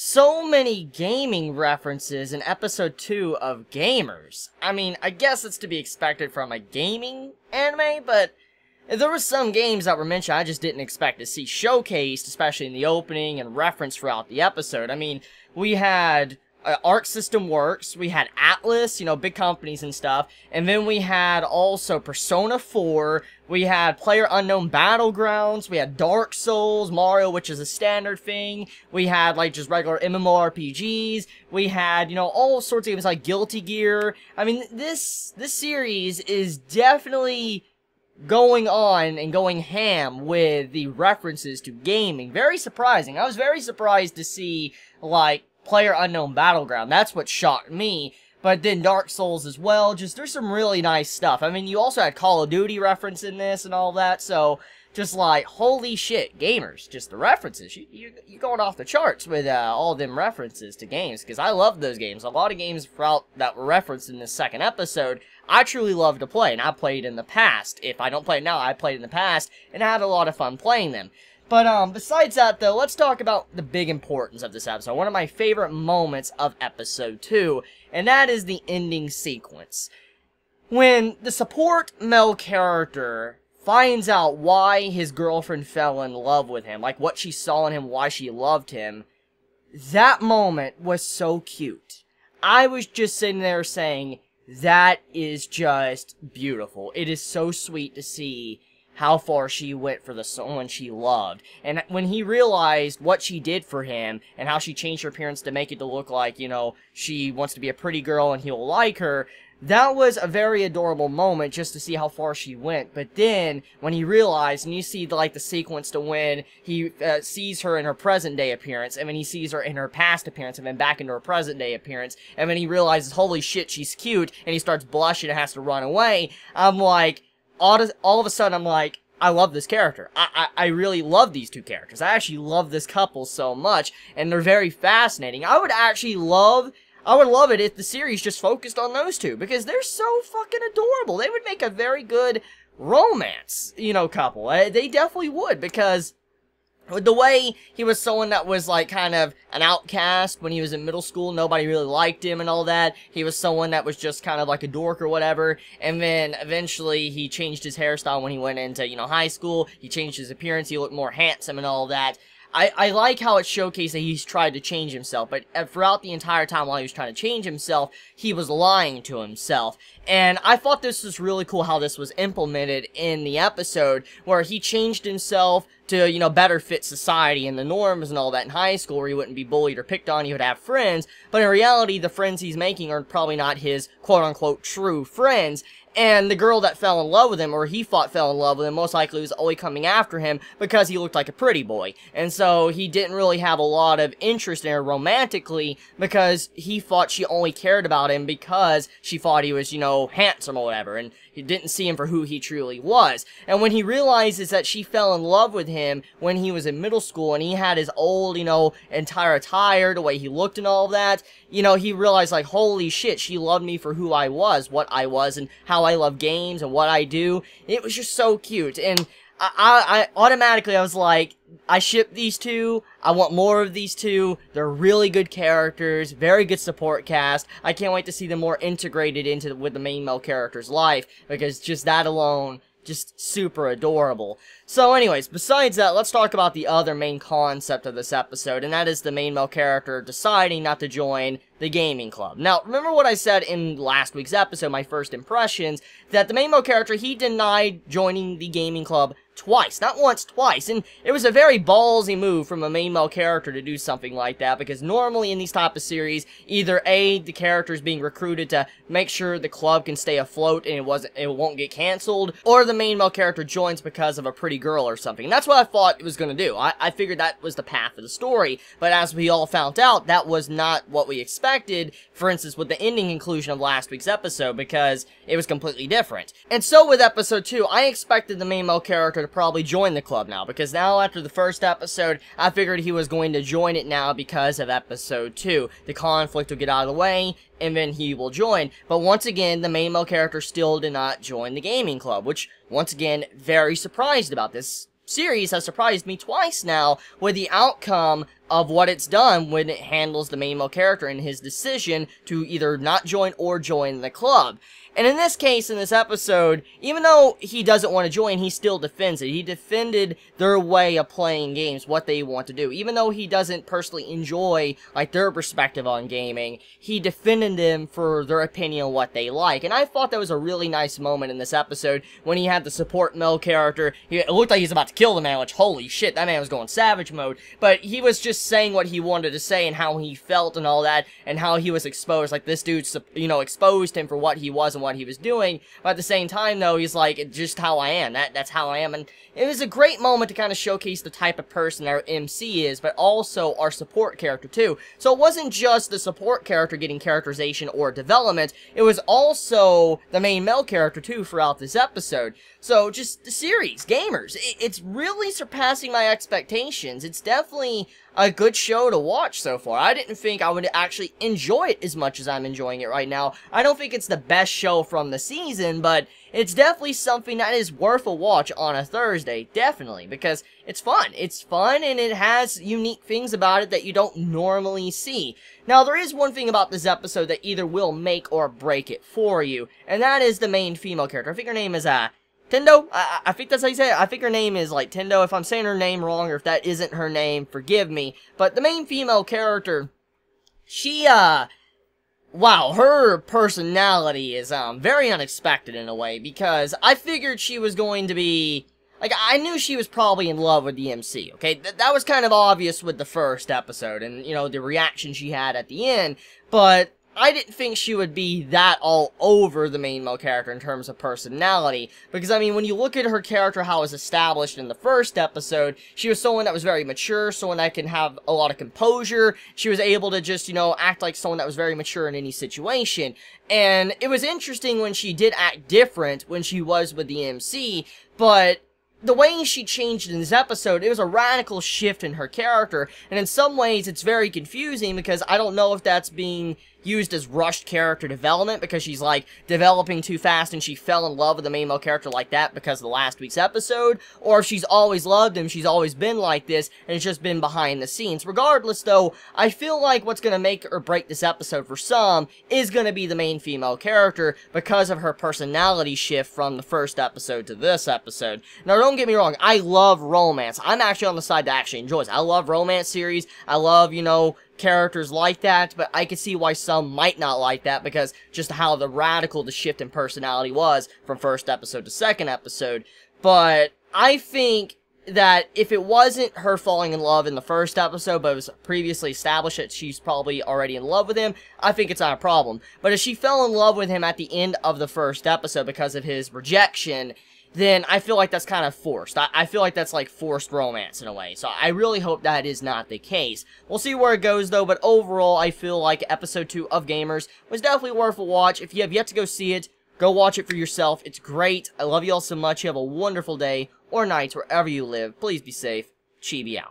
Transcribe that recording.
so many gaming references in episode 2 of Gamers. I mean, I guess it's to be expected from a gaming anime, but there were some games that were mentioned I just didn't expect to see showcased, especially in the opening and referenced throughout the episode. I mean, we had Arc System Works, we had Atlas, you know, big companies and stuff, and then we had also Persona 4, we had PlayerUnknown Battlegrounds, we had Dark Souls, Mario, which is a standard thing, we had, like, just regular MMORPGs, we had, you know, all sorts of games like Guilty Gear. I mean, this series is definitely going on and going ham with the references to gaming. Very surprising. I was very surprised to see, like, PlayerUnknown Battleground. That's what shocked me. But then Dark Souls as well. Just, there's some really nice stuff. I mean, you also had Call of Duty reference in this and all that. So, just like, holy shit, Gamers. Just the references. You're going off the charts with all them references to games. Because I love those games. A lot of games throughout that were referenced in this second episode, I truly love to play. And I played in the past. If I don't play now, I played in the past. And I had a lot of fun playing them. But, besides that, though, let's talk about the big importance of this episode. One of my favorite moments of episode 2, and that is the ending sequence. When the support male character finds out why his girlfriend fell in love with him, like what she saw in him, why she loved him, that moment was so cute. I was just sitting there saying, that is just beautiful. It is so sweet to see how far she went for the someone she loved. And when he realized what she did for him, and how she changed her appearance to make it to look like, you know, she wants to be a pretty girl and he'll like her, that was a very adorable moment just to see how far she went. But then, when he realized, and you see, like, the sequence to when he sees her in her present-day appearance, and then he sees her in her past appearance, and then back into her present-day appearance, and then he realizes, holy shit, she's cute, and he starts blushing and has to run away, I'm like, all of a sudden, I'm like, I love this character. I really love these two characters. I actually love this couple so much, and they're very fascinating. I would love it if the series just focused on those two, because they're so fucking adorable. They would make a very good romance, you know, couple. They definitely would, because the way he was someone that was, like, kind of an outcast when he was in middle school, nobody really liked him and all that. He was someone that was just kind of like a dork or whatever, and then eventually he changed his hairstyle when he went into, you know, high school. He changed his appearance, he looked more handsome and all that. I like how it showcased that he's tried to change himself, but throughout the entire time while he was trying to change himself, he was lying to himself. And I thought this was really cool how this was implemented in the episode, where he changed himself to, you know, better fit society and the norms and all that in high school, where he wouldn't be bullied or picked on, he would have friends, but in reality, the friends he's making are probably not his quote-unquote true friends. And the girl that fell in love with him, or he thought fell in love with him, most likely was only coming after him because he looked like a pretty boy. And so he didn't really have a lot of interest in her romantically, because he thought she only cared about him because she thought he was, you know, handsome or whatever, and he didn't see him for who he truly was. And when he realizes that she fell in love with him when he was in middle school, and he had his old, you know, entire attire, the way he looked and all that, you know, he realized, like, holy shit, she loved me for who I was, what I was, and how I love games and what I do. It was just so cute, and I automatically, I was like, I ship these two, I want more of these two, they're really good characters, very good support cast, I can't wait to see them more integrated into with the main male character's life, because just that alone, just super adorable. So anyways, besides that, let's talk about the other main concept of this episode, and that is the main male character deciding not to join the gaming club. Now, remember what I said in last week's episode, my first impressions, that the main male character, he denied joining the gaming club twice. Not once, twice. And it was a very ballsy move from a main male character to do something like that, because normally in these type of series, either A, the character is being recruited to make sure the club can stay afloat and it won't get canceled, or the main male character joins because of a pretty girl or something. And that's what I thought it was going to do. I figured that was the path of the story, but as we all found out, that was not what we expected, for instance, with the ending conclusion of last week's episode, because it was completely different. And so with episode 2, I expected the main male character to probably join the club now, because now after the first episode, I figured he was going to join it now because of episode 2. The conflict will get out of the way, and then he will join. But once again, the main male character still did not join the gaming club, which, once again, very surprised about this. series has surprised me twice now with the outcome of what it's done when it handles the main male character and his decision to either not join or join the club. And in this case, in this episode, even though he doesn't want to join, he still defends it. He defended their way of playing games, what they want to do. Even though he doesn't personally enjoy, like, their perspective on gaming, he defended them for their opinion on what they like. And I thought that was a really nice moment in this episode when he had the support male character. It looked like he was about to kill the man, which, holy shit, that man was going savage mode. But he was just saying what he wanted to say and how he felt and all that, and how he was exposed. Like, this dude, you know, exposed him for what he was and what he was doing, but at the same time, though, he's like, it's just how I am, that's how I am, and it was a great moment to kind of showcase the type of person our MC is, but also our support character, too. So it wasn't just the support character getting characterization or development, it was also the main male character, too, throughout this episode. So, just the series, gamers, it's really surpassing my expectations. It's definitely a good show to watch so far. I didn't think I would actually enjoy it as much as I'm enjoying it right now. I don't think it's the best show from the season, but it's definitely something that is worth a watch on a Thursday, definitely, because it's fun. It's fun, and it has unique things about it that you don't normally see. Now, there is one thing about this episode that either will make or break it for you, and that is the main female character. I think her name is, Tendo? I think that's how you say it. I think her name is, like, Tendo. If I'm saying her name wrong, or if that isn't her name, forgive me. But the main female character, she, wow, her personality is, very unexpected in a way, because I figured she was going to be, like, I knew she was probably in love with the MC, okay? That was kind of obvious with the first episode, and, you know, the reaction she had at the end, but I didn't think she would be that all over the main male character in terms of personality, because, I mean, when you look at her character, how it was established in the first episode, she was someone that was very mature, someone that can have a lot of composure, she was able to just, you know, act like someone that was very mature in any situation, and it was interesting when she did act different when she was with the MC, but the way she changed in this episode, it was a radical shift in her character, and in some ways it's very confusing because I don't know if that's being used as rushed character development because she's like developing too fast and she fell in love with the main male character like that because of the last week's episode, or if she's always loved him, she's always been like this, and it's just been behind the scenes. Regardless though, I feel like what's gonna make or break this episode for some is gonna be the main female character because of her personality shift from the first episode to this episode. Now don't get me wrong, I love romance. I'm actually on the side that actually enjoys it. I love romance series, I love, you know, characters like that, but I could see why some might not like that because just how the radical the shift in personality was from first episode to second episode. But I think that if it wasn't her falling in love in the first episode, but it was previously established that she's probably already in love with him, I think it's not a problem. But if she fell in love with him at the end of the first episode because of his rejection, then I feel like that's kind of forced. I feel like that's like forced romance in a way. So I really hope that is not the case. We'll see where it goes though, but overall I feel like episode 2 of Gamers was definitely worth a watch. If you have yet to go see it, go watch it for yourself. It's great. I love you all so much. You have a wonderful day or night wherever you live. Please be safe. Chibi out.